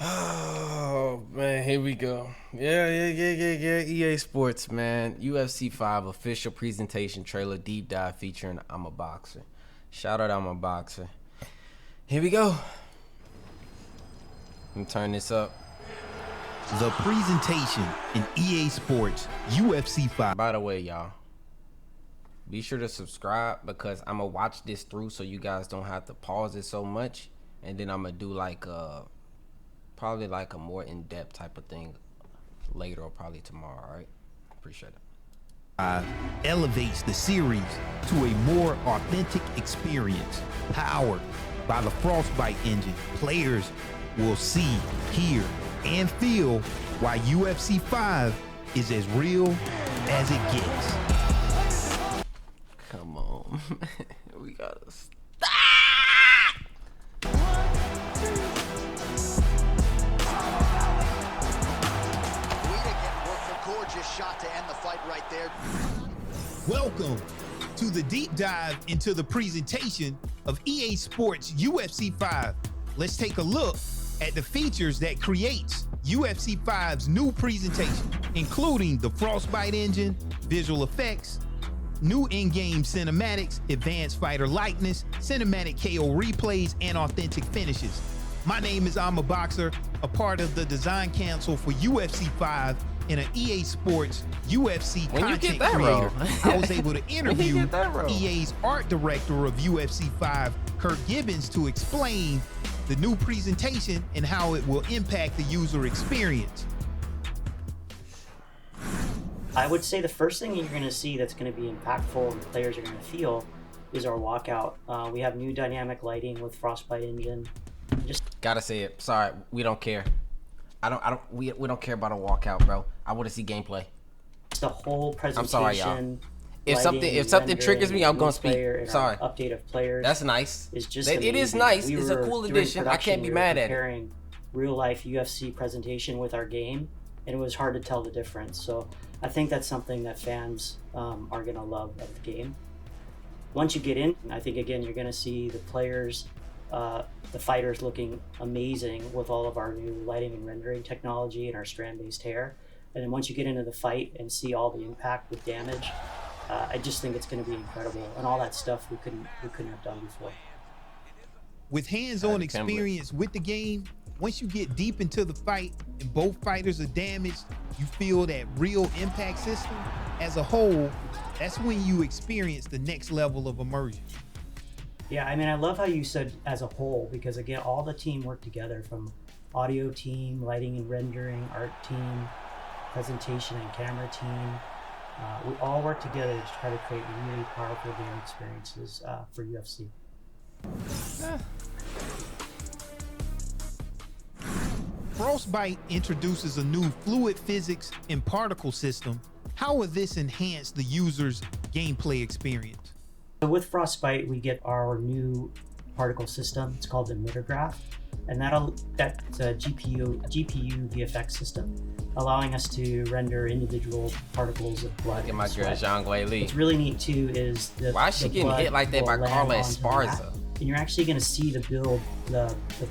Oh man, here we go. Yeah. EA Sports, man. UFC 5 official presentation trailer deep dive featuring I'm a Boxer. Shout out I'm a Boxer. Here we go. Let me turn this up. The presentation in EA Sports UFC 5. By the way, y'all, be sure to subscribe because I'm gonna watch this through so you guys don't have to pause it so much, and then I'm gonna do like probably like a more in-depth type of thing later or probably tomorrow. All right, appreciate it. Elevates the series to a more authentic experience powered by the Frostbite engine. Players will see, hear, and feel why UFC 5 is as real as it gets. Come on. We gotta stop. Gorgeous shot to end the fight right there. Welcome to the deep dive into the presentation of EA Sports UFC 5. Let's take a look at the features that creates UFC 5's new presentation, including the Frostbite engine, visual effects, new in-game cinematics, advanced fighter likeness, cinematic KO replays, and authentic finishes. My name is I'm a Boxer, a part of the design council for UFC 5 and an EA Sports UFC content creator. I was able to interview EA's art director of UFC 5, Kirk Gibbons, to explain the new presentation and how it will impact the user experience. I would say the first thing you're going to see that's going to be impactful and players are going to feel is our walkout. We have new dynamic lighting with Frostbite engine. Gotta say it. Sorry, we don't care. We don't care about a walkout, bro. I want to see gameplay. The whole presentation. I'm sorry, y'all. If something triggers me, I'm gonna speak. Sorry. Update of players. That's nice. Is just it is nice. It's a cool addition. I can't be mad at it. Comparing real life UFC presentation with our game, and it was hard to tell the difference. So I think that's something that fans are gonna love of the game. Once you get in, I think again you're gonna see the players. The fighters looking amazing with all of our new lighting and rendering technology and our strand-based hair. And then once you get into the fight and see all the impact with damage, I just think it's going to be incredible. And all that stuff we couldn't have done before. With hands-on experience with the game, once you get deep into the fight and both fighters are damaged, you feel that real impact system. As a whole, that's when you experience the next level of immersion. Yeah, I mean, I love how you said as a whole, because again, all the team worked together, from audio team, lighting and rendering, art team, presentation and camera team. We all work together to try to create really powerful game experiences for UFC. Frostbite introduces a new fluid physics and particle system. How will this enhance the user's gameplay experience? So with Frostbite, we get our new particle system. It's called the emitter graph, and that's a GPU VFX system, allowing us to render individual particles of blood. Look at my girl Zhang Wei Li. What's really neat too is why is she getting hit like that by Carla Esparza? And you're actually going to see the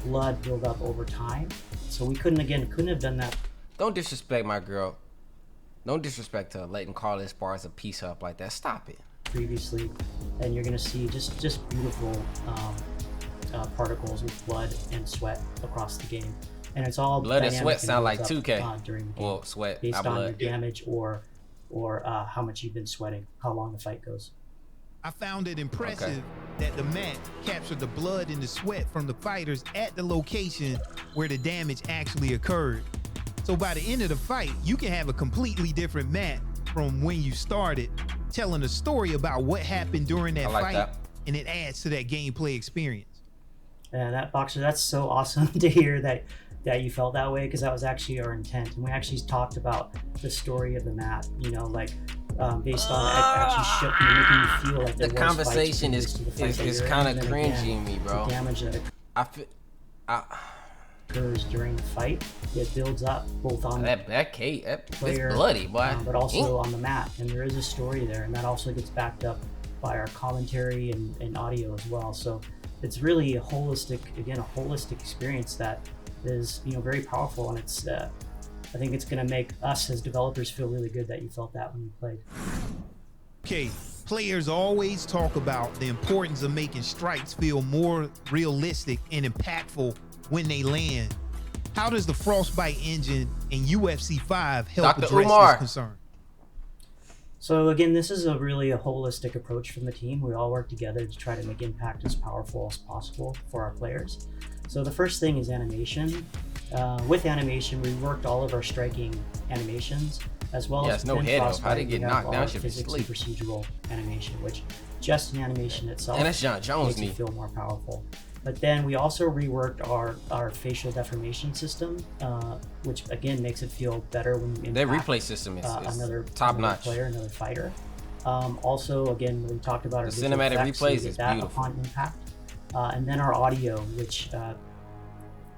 blood build up over time. So we couldn't have done that. Don't disrespect my girl. Don't disrespect her, letting Carla Esparza piece her up like that. Stop it. Previously, and you're going to see just beautiful particles with blood and sweat across the game, and it's all blood and sweat sound like 2K during the game. Well, sweat based on your damage or how much you've been sweating, how long the fight goes. I found it impressive that the map captured the blood and the sweat from the fighters at the location where the damage actually occurred. So by the end of the fight, you can have a completely different map from when you started, telling a story about what happened during that fight, and it adds to that gameplay experience. Yeah, that Boxer, that's so awesome to hear that you felt that way, because that was actually our intent, and we actually talked about the story of the map. You know, like based on it actually making you feel like the conversation is kind of cringy me, bro. The damage that occurs during the fight, it builds up both on that player, it's bloody, boy, but also on the map, and there is a story there, and that also gets backed up by our commentary and audio as well. So it's really a holistic experience that is, very powerful, and it's I think it's going to make us as developers feel really good that you felt that when you played. Okay, players always talk about the importance of making strikes feel more realistic and impactful when they land. How does the Frostbite engine in UFC 5 help Dr. address Umar. this concern? So again, this is a really holistic approach from the team. We all work together to try to make impact as powerful as possible for our players. So the first thing is animation. With animation, we worked all of our striking animations, as well as no within head up. Frostbite, How they get we have knocked all down our should be physics and sleep. procedural animation, which just in animation itself And that's John Jones makes it knee. feel more powerful. But then we also reworked our facial deformation system, which again makes it feel better when you Their impact replay system is another top notch. player, another fighter. Also, again, we talked about our The visual cinematic effects, so replays you get is that beautiful. upon impact. And then our audio, which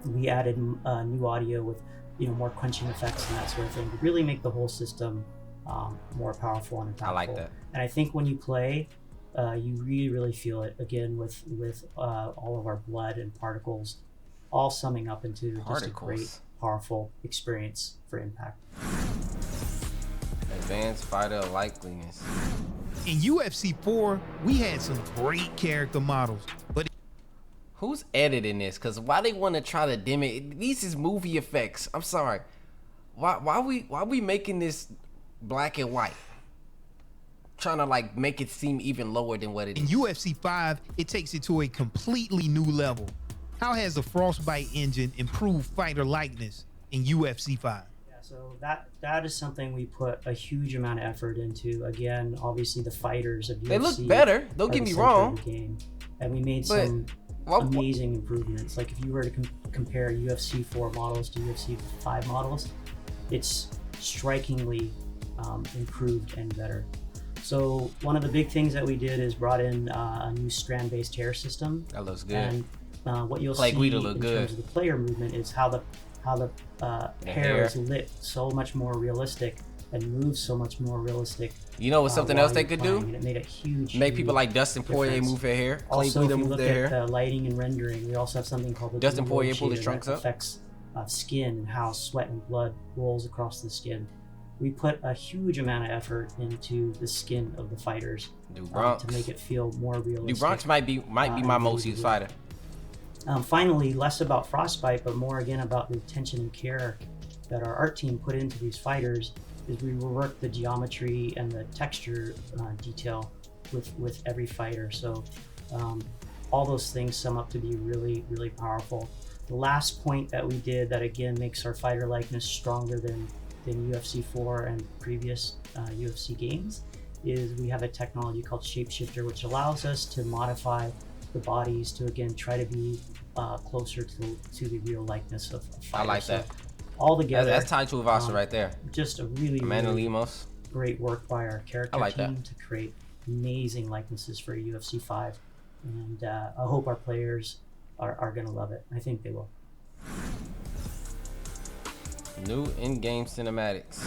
we added new audio with more crunching effects and that sort of thing to really make the whole system more powerful and impactful. I like that. And I think when you play, you really feel it again with all of our blood and particles all summing up into just a great, powerful experience for impact. Advanced fighter likeliness. In UFC 4, we had some great character models, but Who's editing this? Cause why they want to try to dim it? These is movie effects. I'm sorry. Why we making this black and white? Trying to like make it seem even lower than what it in is. UFC 5, it takes it to a completely new level. How has the Frostbite engine improved fighter likeness in UFC 5? Yeah, so that is something we put a huge amount of effort into. Again, obviously the fighters of UFC. They look better. Don't are get the me center wrong. of the game. And we made But some amazing improvements. Like if you were to compare UFC 4 models to UFC 5 models, it's strikingly improved and better. So one of the big things that we did is brought in a new strand-based hair system. That looks good. And what you'll Play see Guida in look terms good. of the player movement is how the hair is lit so much more realistic and moves so much more realistic. You know what's something else they could do? And it made a huge Make people like Dustin Poirier difference. move their hair. Clay Also, Guida if you move look their at hair. the lighting and rendering, we also have something called the Dustin blue Poirier road pulled his shader trunks that up. affects skin and how sweat and blood rolls across the skin. We put a huge amount of effort into the skin of the fighters to make it feel more realistic. Bronx might be my most used fighter. Finally, less about Frostbite, but more again about the attention and care that our art team put into these fighters. Is we work the geometry and the texture detail with every fighter. So all those things sum up to be really, really powerful. The last point that we did that again makes our fighter likeness stronger than UFC 4 and previous UFC games is we have a technology called Shapeshifter, which allows us to modify the bodies to again try to be closer to the real likeness of fighters. I like that. All together, That's Tai Tuivasa right there. just a really, Amanda really Lemos. great work by our character like team to create amazing likenesses for UFC 5, and I hope our players are going to love it. I think they will. New in-game cinematics.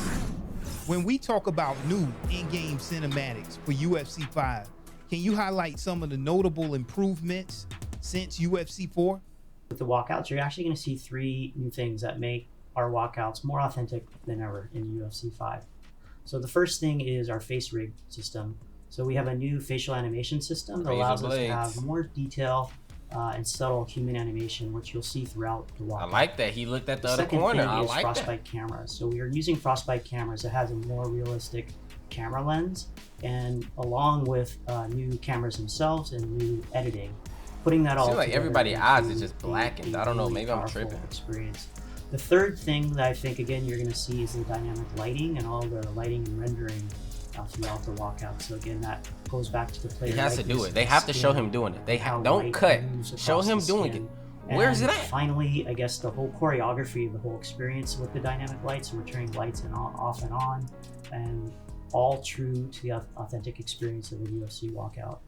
When we talk about new in-game cinematics for UFC 5, can you highlight some of the notable improvements since UFC 4? With the walkouts, you're actually going to see 3 new things that make our walkouts more authentic than ever in UFC 5. So the first thing is our face rig system. So we have a new facial animation system that allows us to have more detail and subtle human animation, which you'll see throughout the walkout. I like that. He looked at the other second corner. thing I is like Frostbite cameras. So we are using Frostbite cameras that has a more realistic camera lens, and along with new cameras themselves and new editing, putting that all Seems like together everybody's into eyes is just a blackened. I don't know. really Maybe I'm powerful tripping. experience. The third thing that I think again you're going to see is the dynamic lighting and all the lighting and rendering throughout the walkout. So again, that goes back to the player. He has to do likeness it. They of have to skin show him doing it. They and how don't light cut. moves Show across him the doing skin. it. Where's And it at? Finally, I guess the whole choreography, the whole experience with the dynamic lights, and we're turning lights and off and on, and all true to the authentic experience of a UFC walkout.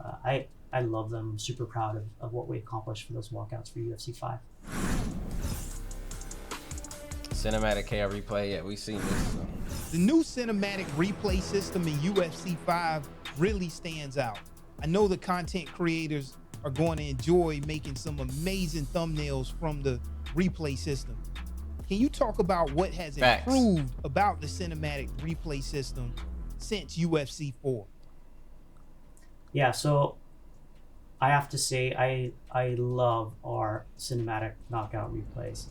I love them. I'm super proud of what we accomplished for those walkouts for UFC 5. Cinematic KR replay. Yeah, we've seen this. So. The new cinematic replay system in UFC 5 really stands out. I know the content creators are going to enjoy making some amazing thumbnails from the replay system. Can you talk about what has improved about the cinematic replay system since UFC 4? Yeah, so I have to say I love our cinematic knockout replays.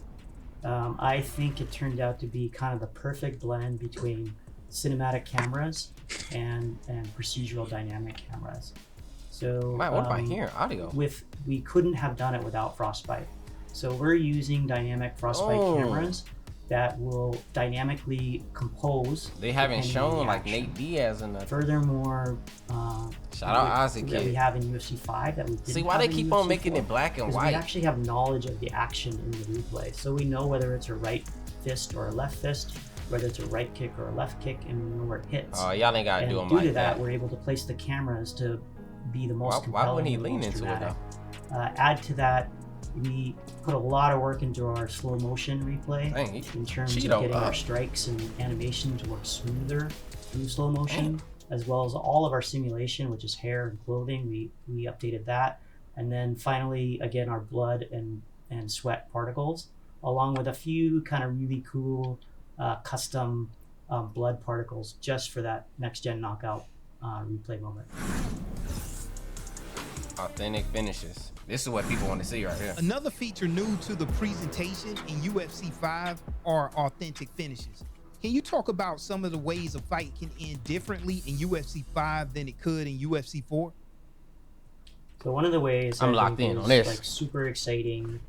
I think it turned out to be kind of the perfect blend between cinematic cameras and procedural dynamic cameras. So Man, what about here? Audio. We couldn't have done it without Frostbite. So we're using dynamic Frostbite cameras that will dynamically compose. They haven't shown like Nate Diaz in the. Furthermore, shout out Isaac that we have in UFC 5 that we didn't See why they keep on making it black and white? We actually have knowledge of the action in the replay, so we know whether it's a right fist or a left fist, whether it's a right kick or a left kick, and we know where it hits. Oh, y'all ain't gotta do them like that. Due to that, that, we're able to place the cameras to be the most compelling. Why wouldn't he lean into it though? Add to that, we put a lot of work into our slow motion replay in terms of getting our strikes and animation to work smoother through slow motion, as well as all of our simulation, which is hair and clothing. We updated that, and then finally, again, our blood and sweat particles, along with a few kind of really cool custom blood particles just for that next gen knockout replay moment. Authentic finishes. This is what people want to see right here. Another feature new to the presentation in UFC 5 are authentic finishes. Can you talk about some of the ways a fight can end differently in UFC 5 than it could in UFC 4? So one of the ways I'm locked in on this, like super exciting,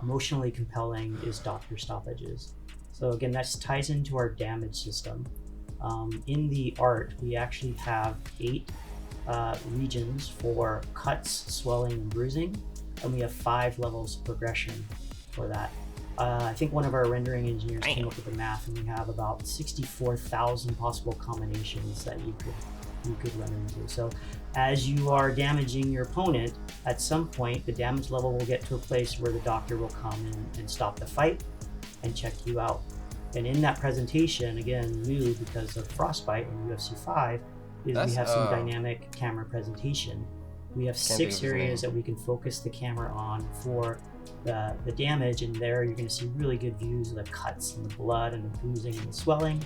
emotionally compelling, is doctor stoppages. So again, that ties into our damage system. In the art, we actually have 8 regions for cuts, swelling, and bruising, and we have 5 levels of progression for that. I think one of our rendering engineers came up with the math, and we have about 64,000 possible combinations that you could run into. So as you are damaging your opponent, at some point the damage level will get to a place where the doctor will come in and stop the fight and check you out. And in that presentation, again, new because of Frostbite in UFC 5, is we have some dynamic camera presentation. We have 6 areas that we can focus the camera on for the damage, and there you're going to see really good views of the cuts and the blood and the bruising and the swelling.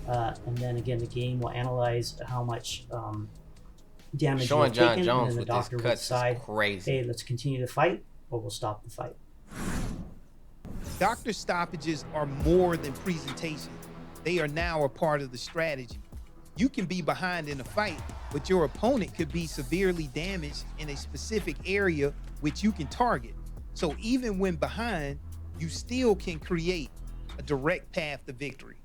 And then again, the game will analyze how much damage you've taken, and then the doctor will decide, hey, let's continue the fight or we'll stop the fight. Doctor stoppages are more than presentation. They are now a part of the strategy. You can be behind in a fight, but your opponent could be severely damaged in a specific area which you can target. So even when behind, you still can create a direct path to victory.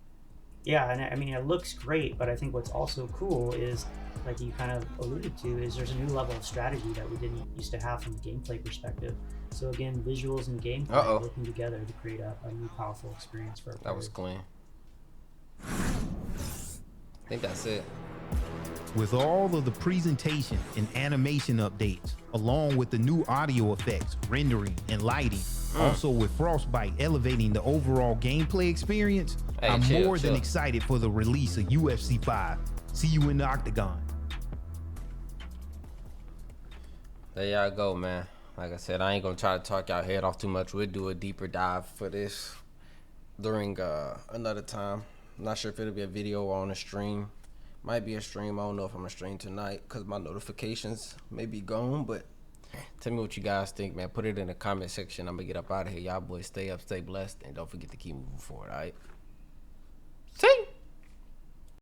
Yeah, and I mean, it looks great, but I think what's also cool is, like you kind of alluded to, is there's a new level of strategy that we didn't used to have from a gameplay perspective. So again, visuals and gameplay working together to create a new powerful experience for our players. That was clean. I think that's it. With all of the presentation and animation updates, along with the new audio effects, rendering, and lighting, also with Frostbite elevating the overall gameplay experience, I'm more than excited for the release of UFC 5. See you in the octagon. There y'all go, man. Like I said, I ain't gonna try to talk y'all head off too much. We'll do a deeper dive for this during another time. I'm not sure if it'll be a video or on a stream. Might be a stream. I don't know if I'm gonna stream tonight because my notifications may be gone. But tell me what you guys think, man. Put it in the comment section. I'm gonna get up out of here. Y'all boys stay up, stay blessed, and don't forget to keep moving forward, all right?